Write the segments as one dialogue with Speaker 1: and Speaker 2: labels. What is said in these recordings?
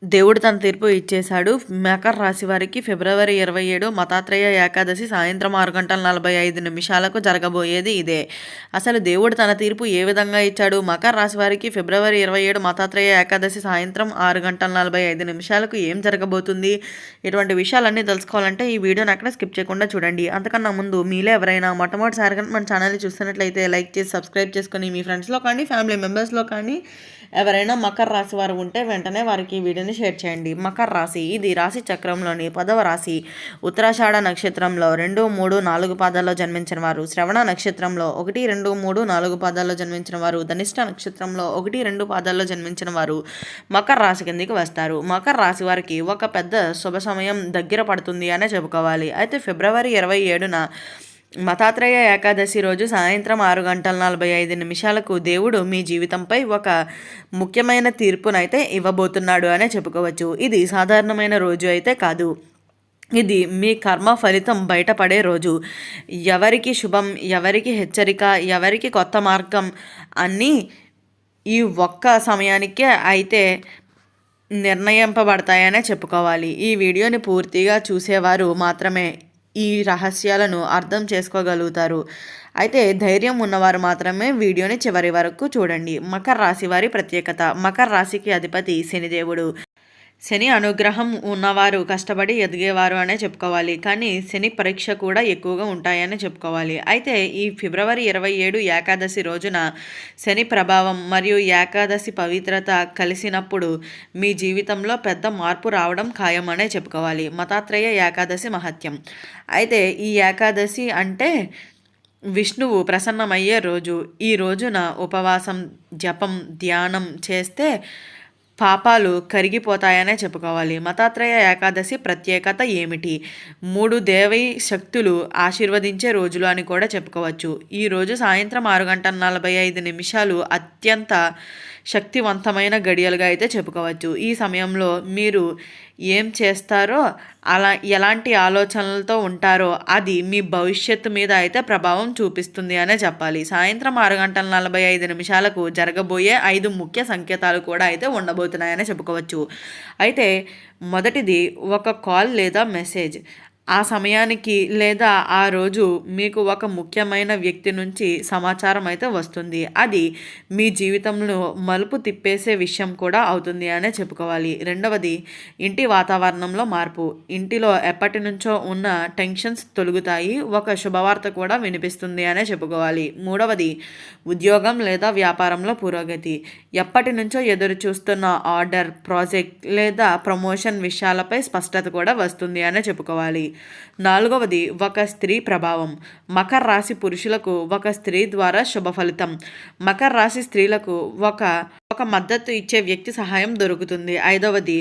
Speaker 1: దేవుడు తన తీర్పు ఇచ్చేశాడు. మకర రాశి వారికి ఫిబ్రవరి 27 మతాత్రేయ ఏకాదశి సాయంత్రం 6:45 జరగబోయేది ఇదే. అసలు దేవుడు తన తీర్పు ఏ విధంగా ఇచ్చాడు? మకర రాశి వారికి ఫిబ్రవరి 27 మతాత్రేయ ఏకాదశి సాయంత్రం 6:45 ఏం జరగబోతుంది? ఇటువంటి విషయాలన్నీ తెలుసుకోవాలంటే ఈ వీడియోని అక్కడ స్కిప్ చేయకుండా చూడండి. అంతకన్నా ముందు మీలో ఎవరైనా మొట్టమొదటిసారిగా మన ఛానల్ని చూస్తున్నట్లయితే లైక్ చేసి సబ్స్క్రైబ్ చేసుకొని మీ ఫ్రెండ్స్లో కానీ ఫ్యామిలీ మెంబర్స్లో కానీ ఎవరైనా మకర రాశి వారు ఉంటే వెంటనే వారికి ఈ వీడియోని షేర్ చేయండి. మకర రాశి ఇది రాశి చక్రంలోని 10వ రాశి. ఉత్తరాషాఢ నక్షత్రంలో 2, 3, 4 పాదాల్లో జన్మించిన వారు, శ్రవణ నక్షత్రంలో 1, 2, 3, 4 పాదాల్లో జన్మించిన వారు, ధనిష్ట నక్షత్రంలో 1, 2 పాదాల్లో జన్మించిన వారు మకర రాశి కిందికి వస్తారు. మకర రాశి వారికి ఒక పెద్ద శుభ సమయం దగ్గర పడుతుంది అనే చెప్పుకోవాలి. అయితే ఫిబ్రవరి 27న మతాత్రేయ ఏకాదశి రోజు సాయంత్రం 6:45 దేవుడు మీ జీవితంపై ఒక ముఖ్యమైన తీర్పునైతే ఇవ్వబోతున్నాడు అనే చెప్పుకోవచ్చు. ఇది సాధారణమైన రోజు అయితే కాదు. ఇది మీ కర్మ ఫలితం బయటపడే రోజు. ఎవరికి శుభం, ఎవరికి హెచ్చరిక, ఎవరికి కొత్త మార్గం అన్నీ ఈ ఒక్క సమయానికే అయితే నిర్ణయింపబడతాయనే చెప్పుకోవాలి. ఈ వీడియోని పూర్తిగా చూసేవారు మాత్రమే ఈ రహస్యాలను అర్థం చేసుకోగలుగుతారు. అయితే ధైర్యం ఉన్నవారు మాత్రమే వీడియోని చివరి వరకు చూడండి. మకర రాశి వారి ప్రత్యేకత. మకర రాశికి అధిపతి శనిదేవుడు. శని అనుగ్రహం ఉన్నవారు కష్టపడి ఎదిగేవారు అనే చెప్పుకోవాలి. కానీ శని పరీక్ష కూడా ఎక్కువగా ఉంటాయని చెప్పుకోవాలి. అయితే ఈ ఫిబ్రవరి 27 ఏకాదశి రోజున శని ప్రభావం మరియు ఏకాదశి పవిత్రత కలిసినప్పుడు మీ జీవితంలో పెద్ద మార్పు రావడం ఖాయం అనే చెప్పుకోవాలి. మతాత్రేయ ఏకాదశి మహత్యం. అయితే ఈ ఏకాదశి అంటే విష్ణువు ప్రసన్నమయ్యే రోజు. ఈ రోజున ఉపవాసం, జపం, ధ్యానం చేస్తే పాపాలు కరిగిపోతాయనే చెప్పుకోవాలి. మతాత్రేయ ఏకాదశి ప్రత్యేకత ఏమిటి? 3 దేవీ శక్తులు ఆశీర్వదించే రోజులు అని కూడా చెప్పుకోవచ్చు. ఈరోజు సాయంత్రం 6:45 అత్యంత శక్తివంతమైన గడియలుగా అయితే చెప్పుకోవచ్చు. ఈ సమయంలో మీరు ఏం చేస్తారో, ఎలాంటి ఆలోచనలతో ఉంటారో అది మీ భవిష్యత్తు మీద అయితే ప్రభావం చూపిస్తుంది అనే చెప్పాలి. సాయంత్రం 6:45 జరగబోయే 5 ముఖ్య సంకేతాలు కూడా అయితే ఉండబోతున్నాయని చెప్పుకోవచ్చు. అయితే మొదటిది ఒక కాల్ లేదా మెసేజ్. ఆ సమయానికి లేదా ఆ రోజు మీకు ఒక ముఖ్యమైన వ్యక్తి నుంచి సమాచారం అయితే వస్తుంది. అది మీ జీవితంలో మలుపు తిప్పేసే విషయం కూడా అవుతుంది అనే చెప్పుకోవాలి. రెండవది ఇంటి వాతావరణంలో మార్పు. ఇంటిలో ఎప్పటి నుంచో ఉన్న టెన్షన్స్ తొలగుతాయి. ఒక శుభవార్త కూడా వినిపిస్తుంది అనే చెప్పుకోవాలి. మూడవది ఉద్యోగం లేదా వ్యాపారంలో పురోగతి. ఎప్పటి నుంచో ఎదురు చూస్తున్న ఆర్డర్, ప్రాజెక్ట్ లేదా ప్రమోషన్ విషయాలపై స్పష్టత కూడా వస్తుంది అనే చెప్పుకోవాలి. నాలుగవది ఒక స్త్రీ ప్రభావం. మకర రాశి పురుషులకు ఒక స్త్రీ ద్వారా శుభ ఫలితం. మకర రాశి స్త్రీలకు ఒక మద్దతు ఇచ్చే వ్యక్తి సహాయం దొరుకుతుంది. ఐదవది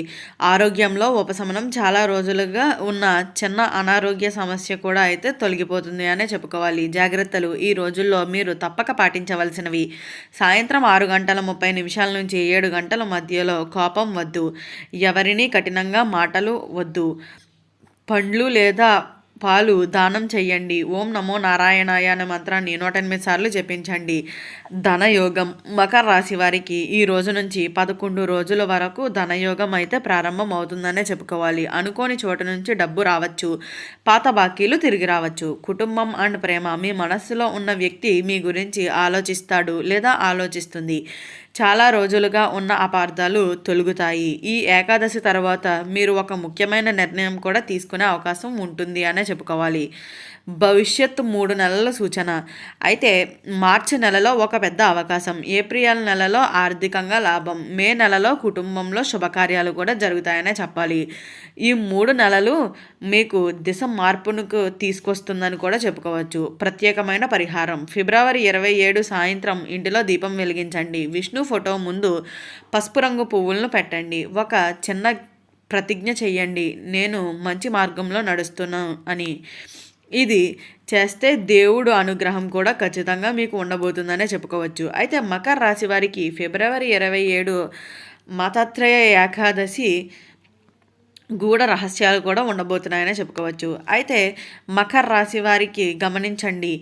Speaker 1: ఆరోగ్యంలో ఉపశమనం. చాలా రోజులుగా ఉన్న చిన్న అనారోగ్య సమస్య కూడా అయితే తొలగిపోతుంది అనే చెప్పుకోవాలి. జాగ్రత్తలు. ఈ రోజుల్లో మీరు తప్పక పాటించవలసినవి: సాయంత్రం 6:30 నుంచి 7 గంటల మధ్యలో కోపం వద్దు. ఎవరినీ కఠినంగా మాటలు వద్దు. పండ్లు లేదా పాలు దానం చెయ్యండి. ఓం నమో నారాయణాయ అనే మంత్రాన్ని 108 సార్లు జపించండి. ధనయోగం. మకర రాశి వారికి ఈ రోజు నుంచి 11 రోజుల వరకు ధనయోగం అయితే ప్రారంభం అవుతుందనే చెప్పుకోవాలి. అనుకోని చోటు నుంచి డబ్బు రావచ్చు. పాత బాకీలు తిరిగి రావచ్చు. కుటుంబం అండ్ ప్రేమ. మీ మనస్సులో ఉన్న వ్యక్తి మీ గురించి ఆలోచిస్తాడు లేదా ఆలోచిస్తుంది. చాలా రోజులుగా ఉన్న అపార్థాలు తొలగుతాయి. ఈ ఏకాదశి తర్వాత మీరు ఒక ముఖ్యమైన నిర్ణయం కూడా తీసుకునే అవకాశం ఉంటుంది అనే చెప్పుకోవాలి. భవిష్యత్తు 3 నెలల సూచన. అయితే మార్చి నెలలో ఒక పెద్ద అవకాశం, ఏప్రిల్ నెలలో ఆర్థికంగా లాభం, మే నెలలో కుటుంబంలో శుభకార్యాలు కూడా జరుగుతాయనే చెప్పాలి. ఈ 3 నెలలు మీకు దిశ మార్పునకు తీసుకొస్తుందని కూడా చెప్పుకోవచ్చు. ప్రత్యేకమైన పరిహారం. ఫిబ్రవరి 27 సాయంత్రం ఇంటిలో దీపం వెలిగించండి. విష్ణు ఫోటో ముందు పసుపు రంగు పువ్వులను పెట్టండి. ఒక చిన్న ప్రతిజ్ఞ చెయ్యండి: నేను మంచి మార్గంలో నడుస్తున్నాను అని. ఇది చేస్తే దేవుడు అనుగ్రహం కూడా ఖచ్చితంగా మీకు ఉండబోతుందనే చెప్పుకోవచ్చు. అయితే మకర రాశి వారికి ఫిబ్రవరి 27 మతాత్రేయ ఏకాదశి గూఢ రహస్యాలు కూడా ఉండబోతున్నాయని చెప్పుకోవచ్చు. అయితే మకర రాశి వారికి గమనించండి,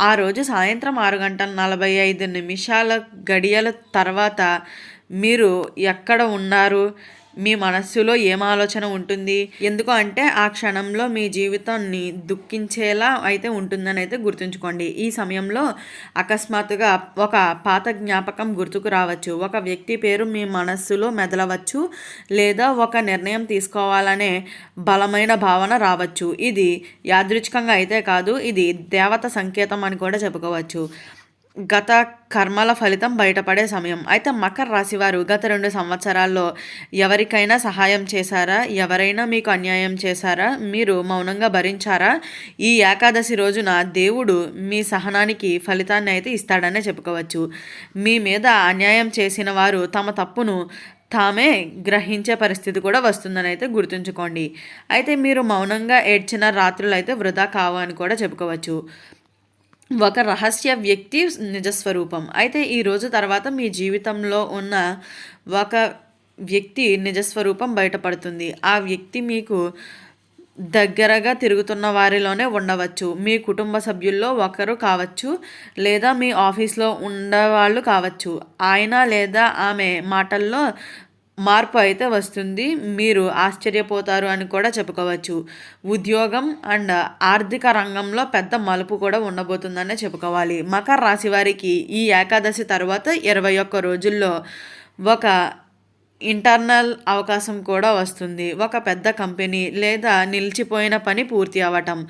Speaker 1: ఆ రోజు సాయంత్రం 6:45 గడియల తర్వాత మీరు ఎక్కడ ఉన్నారు, మీ మనస్సులో ఏం ఆలోచన ఉంటుంది, ఎందుకు అంటే ఆ క్షణంలో మీ జీవితాన్ని దుఃఖించేలా అయితే ఉంటుందని అయితే గుర్తుంచుకోండి. ఈ సమయంలో అకస్మాత్తుగా ఒక పాత జ్ఞాపకం గుర్తుకు రావచ్చు, ఒక వ్యక్తి పేరు మీ మనస్సులో మెదలవచ్చు, లేదా ఒక నిర్ణయం తీసుకోవాలనే బలమైన భావన రావచ్చు. ఇది యాదృచ్ఛికంగా అయితే కాదు, ఇది దేవత సంకేతం అని కూడా చెప్పుకోవచ్చు. గత కర్మల ఫలితం బయటపడే సమయం. అయితే మకర రాశి వారు గత 2 సంవత్సరాల్లో ఎవరికైనా సహాయం చేశారా? ఎవరైనా మీకు అన్యాయం చేశారా? మీరు మౌనంగా భరించారా? ఈ ఏకాదశి రోజున దేవుడు మీ సహనానికి ఫలితాన్ని అయితే ఇస్తాడనే చెప్పుకోవచ్చు. మీ మీద అన్యాయం చేసిన వారు తమ తప్పును తామే గ్రహించే పరిస్థితి కూడా వస్తుందని అయితే గుర్తుంచుకోండి. అయితే మీరు మౌనంగా ఏడ్చిన రాత్రులు అయితే వృధా కావు అని కూడా చెప్పుకోవచ్చు. ఒక రహస్య వ్యక్తి నిజస్వరూపం. అయితే ఈరోజు తర్వాత మీ జీవితంలో ఉన్న ఒక వ్యక్తి నిజస్వరూపం బయటపడుతుంది. ఆ వ్యక్తి మీకు దగ్గరగా తిరుగుతున్న వారిలోనే ఉండవచ్చు, మీ కుటుంబ సభ్యుల్లో ఒకరు కావచ్చు, లేదా మీ ఆఫీస్లో ఉండేవాళ్ళు కావచ్చు. ఆయన లేదా ఆమె మాటల్లో మార్పు అయితే వస్తుంది, మీరు ఆశ్చర్యపోతారు అని కూడా చెప్పుకోవచ్చు. ఉద్యోగం అండ్ ఆర్థిక రంగంలో పెద్ద మలుపు కూడా ఉండబోతుందనే చెప్పుకోవాలి. మకర రాశి వారికి ఈ ఏకాదశి తర్వాత 21 రోజుల్లో ఒక ఇంటర్నల్ అవకాశం కూడా వస్తుంది. ఒక పెద్ద కంపెనీ లేదా నిలిచిపోయిన పని పూర్తి అవ్వటం,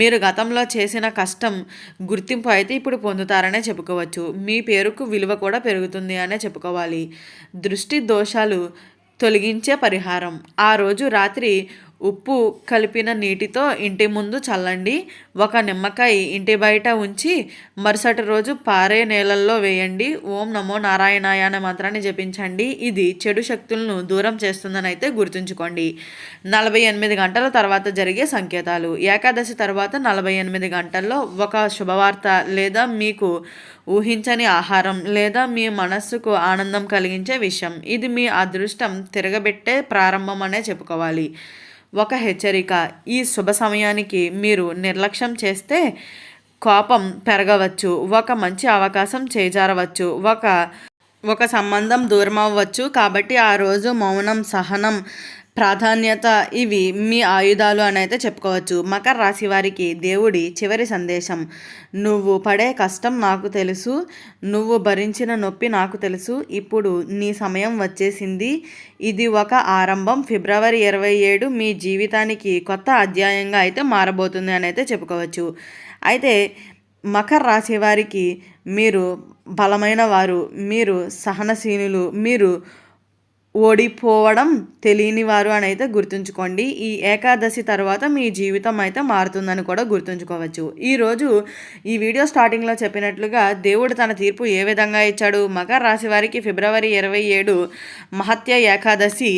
Speaker 1: మీరు గతంలో చేసిన కష్టం గుర్తింపు అయితే ఇప్పుడు పొందుతారనే చెప్పుకోవచ్చు. మీ పేరుకు విలువ కూడా పెరుగుతుంది అనే చెప్పుకోవాలి. దృష్టి దోషాలు తొలగించే పరిహారం. ఆ రోజు రాత్రి ఉప్పు కలిపిన నీటితో ఇంటి ముందు చల్లండి. ఒక నిమ్మకాయ ఇంటి బయట ఉంచి మరుసటి రోజు పారే నీళ్ళల్లో వేయండి. ఓం నమో నారాయణాయ అనే మంత్రాన్ని జపించండి. ఇది చెడు శక్తులను దూరం చేస్తుందని అయితే గుర్తుంచుకోండి. 48 గంటల తర్వాత జరిగే సంకేతాలు. ఏకాదశి తర్వాత 48 గంటల్లో ఒక శుభవార్త, లేదా మీకు ఊహించని ఆహారం, లేదా మీ మనస్సుకు ఆనందం కలిగించే విషయం. ఇది మీ అదృష్టం తిరగబెట్టే ప్రారంభం అనే చెప్పుకోవాలి. ఒక హెచ్చరిక, ఈ శుభ సమయానికి మీరు నిర్లక్ష్యం చేస్తే కోపం పెరగవచ్చు, ఒక మంచి అవకాశం చేజారవచ్చు, ఒక సంబంధం దూరం అవ్వచ్చు. కాబట్టి ఆ రోజు మౌనం, సహనం, ప్రాధాన్యత ఇవి మీ ఆయుధాలు అని అయితే చెప్పుకోవచ్చు. మకర రాశి వారికి దేవుడి చివరి సందేశం: నువ్వు పడే కష్టం నాకు తెలుసు, నువ్వు భరించిన నొప్పి నాకు తెలుసు, ఇప్పుడు నీ సమయం వచ్చేసింది. ఇది ఒక ఆరంభం. ఫిబ్రవరి 27 మీ జీవితానికి కొత్త అధ్యాయంగా అయితే మారబోతుంది అని అయితే చెప్పుకోవచ్చు. అయితే మకర రాశి వారికి మీరు బలమైన వారు, మీరు సహనశీలులు, మీరు ఓడిపోవడం తెలియని వారు అని అయితే గుర్తుంచుకోండి. ఈ ఏకాదశి తర్వాత మీ జీవితం అయితే మారుతుందని కూడా గుర్తుంచుకోవచ్చు. ఈరోజు ఈ వీడియో స్టార్టింగ్లో చెప్పినట్లుగా దేవుడు తన తీర్పు ఏ విధంగా ఇచ్చాడు, మకర రాశి వారికి ఫిబ్రవరి 27 మహత్య ఏకాదశి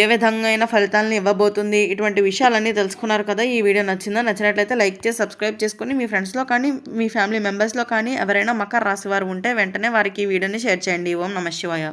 Speaker 1: ఏ విధంగా ఫలితాలను ఇవ్వబోతుంది, ఇటువంటి విషయాలన్నీ తెలుసుకున్నారు కదా. ఈ వీడియో నచ్చినట్లయితే లైక్ చేసి సబ్స్క్రైబ్ చేసుకుని మీ ఫ్రెండ్స్లో కానీ మీ ఫ్యామిలీ మెంబర్స్లో కానీ ఎవరైనా మకర రాశి వారు ఉంటే వెంటనే వారికి ఈ వీడియోని షేర్ చేయండి. ఓం నమః శివాయ.